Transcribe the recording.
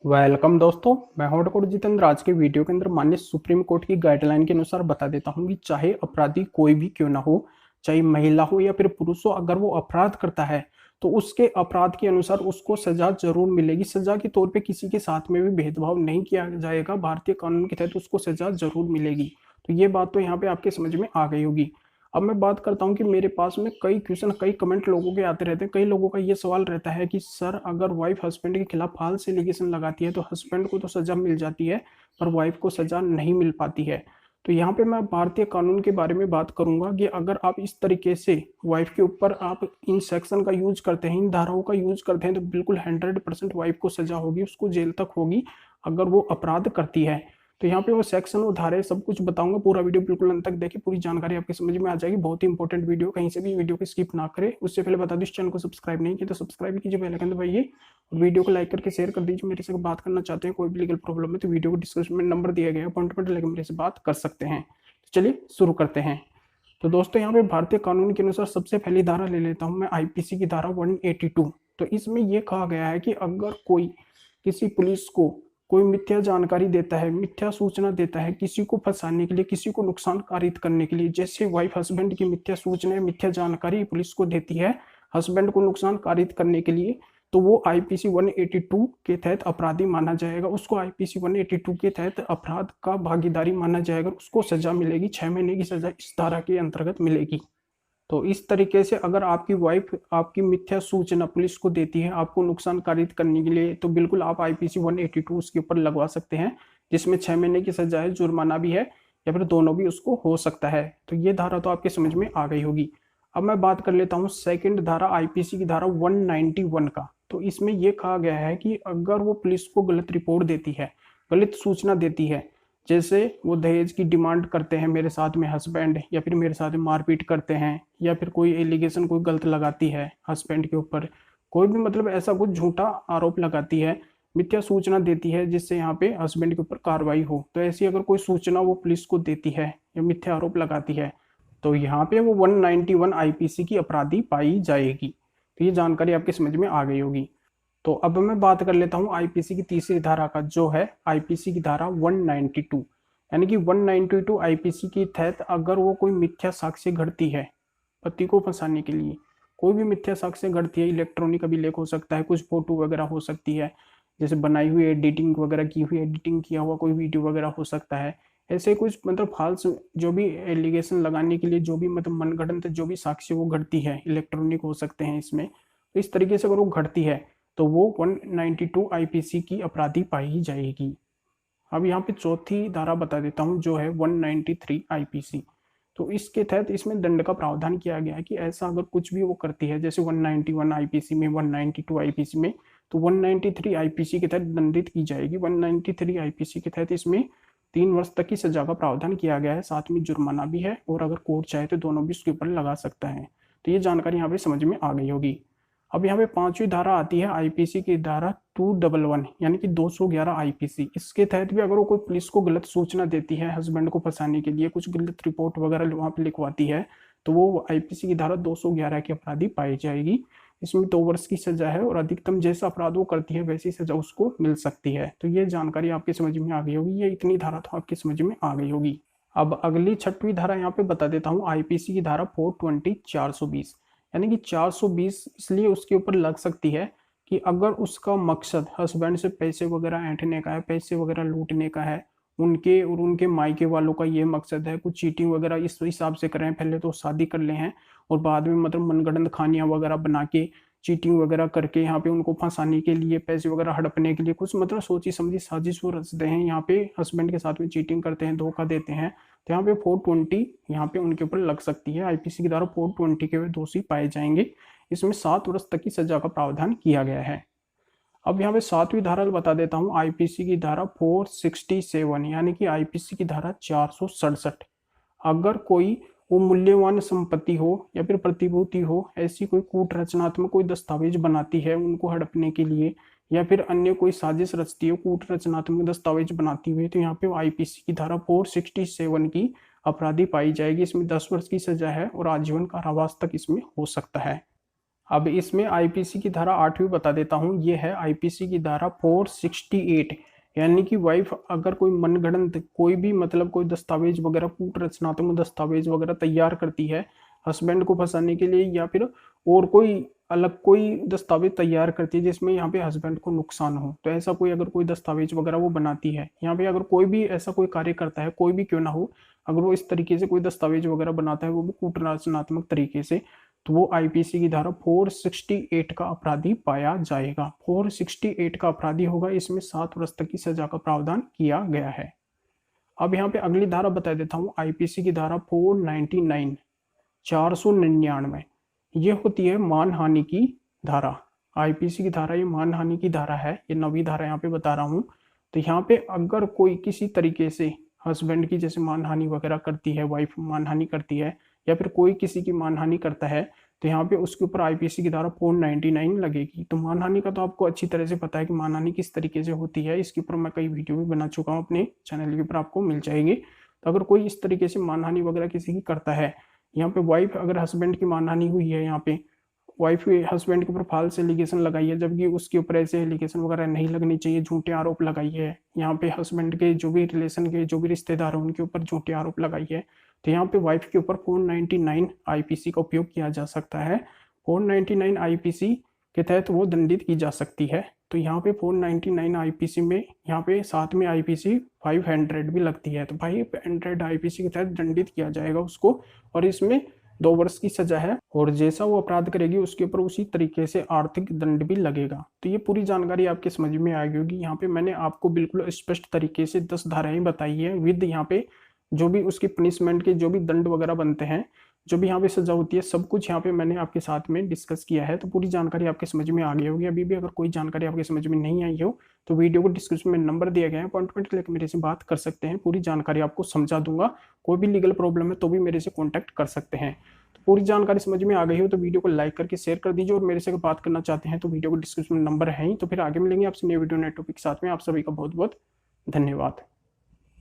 Welcome दोस्तों, मैं हूं डॉक्टर जितेंद्र। आज के वीडियो के अंदर माननीय सुप्रीम कोर्ट की गाइडलाइन के अनुसार बता देता हूं कि चाहे अपराधी कोई भी क्यों ना हो, चाहे महिला हो या फिर पुरुष हो, अगर वो अपराध करता है तो उसके अपराध के अनुसार उसको सजा जरूर मिलेगी। सजा के तौर पे किसी के साथ में भी भेदभाव नहीं किया जाएगा। भारतीय कानून के तहत उसको सजा जरूर मिलेगी। तो ये बात तो यहाँ पे आपके समझ में आ गई होगी। अब मैं बात करता हूँ कि मेरे पास में कई क्वेश्चन, कई कमेंट लोगों के आते रहते हैं। कई लोगों का ये सवाल रहता है कि सर, अगर वाइफ हस्बैंड के खिलाफ फाल्स एलिगेशन लगाती है तो हस्बैंड को तो सजा मिल जाती है पर वाइफ को सजा नहीं मिल पाती है। तो यहाँ पे मैं भारतीय कानून के बारे में बात करूंगा कि अगर आप इस तरीके से वाइफ के ऊपर आप इन सेक्शन का यूज करते हैं, इन धाराओं का यूज करते हैं, तो बिल्कुल 100% वाइफ को सजा होगी, उसको जेल तक होगी अगर वो अपराध करती है। तो यहाँ पे वो सेक्शन, वो धारे, सब कुछ बताऊंगा। पूरा वीडियो बिल्कुल अंत तक देखिए, पूरी जानकारी आपकी समझ में आ जाएगी। बहुत ही इंपॉर्टेंट वीडियो, कहीं से भी वीडियो को स्किप ना करें। उससे पहले बता दूं, इस चैनल को सब्सक्राइब नहीं किया तो सब्सक्राइब कीजिए, बेल आइकन दबाइए और वीडियो को लाइक करके शेयर कर दीजिए। मेरे से बात करना चाहते हैं, कोई भी लीगल प्रॉब्लम है तो वीडियो को डिस्क्रिप्शन में नंबर दिया गया है, अपॉइंटमेंट लेकर मेरे से बात कर सकते हैं। तो चलिए शुरू करते हैं। तो दोस्तों, यहाँ पे भारतीय कानून के अनुसार सबसे पहली धारा ले लेता हूँ मैं, आईपीसी की धारा 182। तो इसमें यह कहा गया है कि अगर कोई किसी पुलिस को कोई मिथ्या जानकारी देता है, मिथ्या सूचना देता है किसी को फंसाने के लिए, किसी को नुकसान कारित करने के लिए, जैसे वाइफ हस्बैंड की मिथ्या सूचना, मिथ्या जानकारी पुलिस को देती है हस्बैंड को नुकसान कारित करने के लिए, तो वो आईपीसी 182 के तहत अपराधी माना जाएगा। उसको आईपीसी 182 के तहत अपराध का भागीदारी माना जाएगा। उसको सजा मिलेगी, 6 महीने की सजा इस धारा के अंतर्गत मिलेगी। तो इस तरीके से अगर आपकी वाइफ आपकी मिथ्या सूचना पुलिस को देती है आपको नुकसान कारित करने के लिए, तो बिल्कुल आप आईपीसी 182 उसके ऊपर लगवा सकते हैं, जिसमें 6 महीने की सजा है, जुर्माना भी है, या फिर दोनों भी उसको हो सकता है। तो ये धारा तो आपके समझ में आ गई होगी। अब मैं बात कर लेता हूँ सेकंड धारा, आईपीसी की धारा 191 का। तो इसमें यह कहा गया है कि अगर वो पुलिस को गलत रिपोर्ट देती है, गलत सूचना देती है, जैसे वो दहेज की डिमांड करते हैं मेरे साथ में हस्बैंड, या फिर मेरे साथ में मारपीट करते हैं, या फिर कोई एलिगेशन कोई गलत लगाती है हस्बैंड के ऊपर, कोई भी मतलब ऐसा कुछ झूठा आरोप लगाती है, मिथ्या सूचना देती है जिससे यहाँ पे हस्बैंड के ऊपर कार्रवाई हो, तो ऐसी अगर कोई सूचना वो पुलिस को देती है या मिथ्या आरोप लगाती है तो यहाँ पे वो 191 आईपीसी की अपराधी पाई जाएगी। तो ये जानकारी आपके समझ में आ गई होगी। तो अब मैं बात कर लेता हूँ आईपीसी की तीसरी धारा का, जो है आईपीसी की धारा 192। यानी कि 192 आईपीसी के तहत अगर वो कोई मिथ्या साक्ष्य घड़ती है पति को फंसाने के लिए, कोई भी मिथ्या साक्ष्य घड़ती है, इलेक्ट्रॉनिक अभिलेख हो सकता है, कुछ फोटो वगैरह हो सकती है, जैसे बनाई हुई एडिटिंग वगैरह की हुई, एडिटिंग किया हुआ कोई वीडियो वगैरह हो सकता है, ऐसे कुछ मतलब फाल्स जो भी एलिगेशन लगाने के लिए जो भी मतलब मनगढ़ंत जो भी साक्ष्य वो घड़ती है, इलेक्ट्रॉनिक हो सकते हैं इसमें। तो इस तरीके से अगर वो घड़ती है तो वो 192 आईपीसी की अपराधी पाई जाएगी। अब यहाँ पे चौथी धारा बता देता हूँ, जो है 193 आईपीसी। तो इसके तहत इसमें दंड का प्रावधान किया गया है कि ऐसा अगर कुछ भी वो करती है, जैसे 191 आईपीसी में, 192 आईपीसी में, तो 193 आईपीसी के तहत दंडित की जाएगी। 193 आईपीसी के तहत इसमें 3 वर्ष तक की सजा का प्रावधान किया गया है, साथ में जुर्माना भी है, और अगर कोर्ट चाहे तो दोनों भी उसके ऊपर लगा सकता है। तो ये जानकारी यहाँ पे समझ में आ गई होगी। अब यहाँ पे पांचवी धारा आती है आईपीसी की धारा 211, यानी कि 211 आईपीसी। इसके तहत भी अगर वो कोई पुलिस को गलत सूचना देती है हस्बैंड को फंसाने के लिए, कुछ गलत रिपोर्ट वगैरह वहां पे लिखवाती है, तो वो आईपीसी की धारा 211 की अपराधी पाई जाएगी। इसमें 2 वर्ष की सजा है और अधिकतम जैसा अपराध वो करती है वैसी सजा उसको मिल सकती है। तो ये जानकारी आपकी समझ में आ गई होगी। ये इतनी धारा तो आपकी समझ में आ गई होगी। अब अगली छठवीं धारा यहाँ पे बता देता हूँ, आईपीसी की धारा 420 420। यानी कि 420 इसलिए उसके ऊपर लग सकती है कि अगर उसका मकसद हस्बैंड से पैसे वगैरह ऐंठने का है, पैसे वगैरह लूटने का है, उनके और उनके मायके वालों का ये मकसद है, कुछ चीटिंग वगैरह इस हिसाब से करें, पहले तो शादी कर ले हैं और बाद में मतलब मनगढ़ंत कहानियां वगैरह बना के चीटिंग वगैरह करके यहाँ पे उनको फंसाने के लिए, पैसे वगैरह हड़पने के लिए कुछ मतलब सोची समझी साजिश वो रचते हैं, यहाँ पे हस्बैंड के साथ में चीटिंग करते हैं, धोखा देते हैं, तो यहाँ पे 420 यहाँ पे उनके ऊपर लग सकती है। आईपीसी की धारा 420 के वे दोषी पाए जाएंगे। इसमें 7 वर्ष तक की सजा का प्रावधान किया गया है। अब यहाँ पे सातवीं धारा बता देता हूँ, आईपीसी की धारा 467, यानी कि आईपीसी की धारा 467। अगर कोई वो मूल्यवान संपत्ति हो या फिर प्रतिभूति हो, ऐसी कोई कूट रचनात्मक कोई दस्तावेज बनाती है उनको हड़पने के लिए, या फिर अन्य कोई साजिश रचती है, कूट रचनात्मक दस्तावेज बनाती हुई, तो यहाँ पे आईपीसी की धारा 467 की अपराधी पाई जाएगी। इसमें 10 वर्ष की सजा है और आजीवन कारावास तक इसमें हो सकता है। अब इसमें आईपीसी की धारा 8वीं बता देता हूँ। ये है आईपीसी की धारा 468, यानी कि वाइफ अगर कोई मनगढ़ंत कोई भी मतलब कोई दस्तावेज वगैरह, कूट रचनात्मक दस्तावेज वगैरह तैयार करती है हस्बैंड को फंसाने के लिए, या फिर और कोई अलग कोई दस्तावेज तैयार करती है जिसमें यहाँ पे हस्बैंड को नुकसान हो, तो ऐसा कोई अगर कोई दस्तावेज वगैरह वो बनाती है, यहाँ पे अगर कोई भी ऐसा कोई कार्य करता है, कोई भी क्यों ना हो, अगर वो इस तरीके से कोई दस्तावेज वगैरह बनाता है वो भी कूट रचनात्मक तरीके से, तो वो आईपीसी की धारा 468 का अपराधी पाया जाएगा। 468 का अपराधी होगा। इसमें 7 वर्ष तक की सजा का प्रावधान किया गया है। अब यहाँ पे अगली धारा बता देता हूँ, आईपीसी की धारा 499 499 ये होती है मानहानि की धारा। आईपीसी की धारा ये मानहानि की धारा है, ये 9वीं धारा यहाँ पे बता रहा हूँ। तो यहाँ पे अगर कोई किसी तरीके से हस्बैंड की जैसे मानहानि वगैरह करती है, वाइफ मानहानि करती है, या फिर कोई किसी की मानहानि करता है, तो यहाँ पे उसके ऊपर आईपीसी की धारा 499 लगेगी। तो मानहानि का तो आपको अच्छी तरह से पता है कि मानहानि किस तरीके से होती है, इसके ऊपर मैं कई वीडियो भी बना चुका हूँ, अपने चैनल के ऊपर आपको मिल जाएगी। तो अगर कोई इस तरीके से मानहानि वगैरह किसी की करता है, यहाँ पे वाइफ अगर हस्बैंड की मानहानि हुई है, यहाँ पे वाइफ हस्बैंड के ऊपर फाल्स एलिगेशन लगाई है, जबकि उसके ऊपर ऐसे एलिगेशन वगैरह नहीं लगनी चाहिए, झूठे आरोप लगाई है, यहाँ पे हस्बैंड के जो भी रिलेशन के जो भी रिश्तेदार हैं उनके ऊपर झूठे आरोप लगाई है, तो यहाँ पे वाइफ के ऊपर 499 आईपीसी का उपयोग किया जा सकता है। 499 आईपीसी के तहत वो दंडित की जा सकती है। तो यहाँ पे 499 आईपीसी में यहाँ पे साथ में आईपीसी 500 भी लगती है, तो 500 आईपीसी के तहत दंडित किया जाएगा उसको, और इसमें 2 वर्ष की सजा है, और जैसा वो अपराध करेगी उसके ऊपर उसी तरीके से आर्थिक दंड भी लगेगा। तो ये पूरी जानकारी आपके समझ में आ गई होगी। यहाँ पे मैंने आपको बिल्कुल स्पष्ट तरीके से 10 धाराएं बताई है, विद यहाँ पे जो भी उसकी पनिशमेंट के जो भी दंड वगैरह बनते हैं, जो भी यहाँ पे सजा होती है, सब कुछ यहाँ पे मैंने आपके साथ में डिस्कस किया है। तो पूरी जानकारी आपके समझ में आ गई होगी। अभी भी अगर कोई जानकारी आपके समझ में नहीं आई हो तो वीडियो को डिस्क्रिप्शन में नंबर दिया गया है, अपॉइंटमेंट लेकर मेरे से बात कर सकते हैं, पूरी जानकारी आपको समझा दूंगा। कोई भी लीगल प्रॉब्लम है तो भी मेरे से कॉन्टैक्ट कर सकते हैं। तो पूरी जानकारी समझ में आ गई हो तो वीडियो को लाइक करके शेयर कर दीजिए, और मेरे से अगर बात करना चाहते हैं तो वीडियो को डिस्क्रिप्शन में नंबर है ही। तो फिर आगे मिलेंगे आपसे नए वीडियो नए टॉपिक के साथ में। आप सभी का बहुत बहुत धन्यवाद।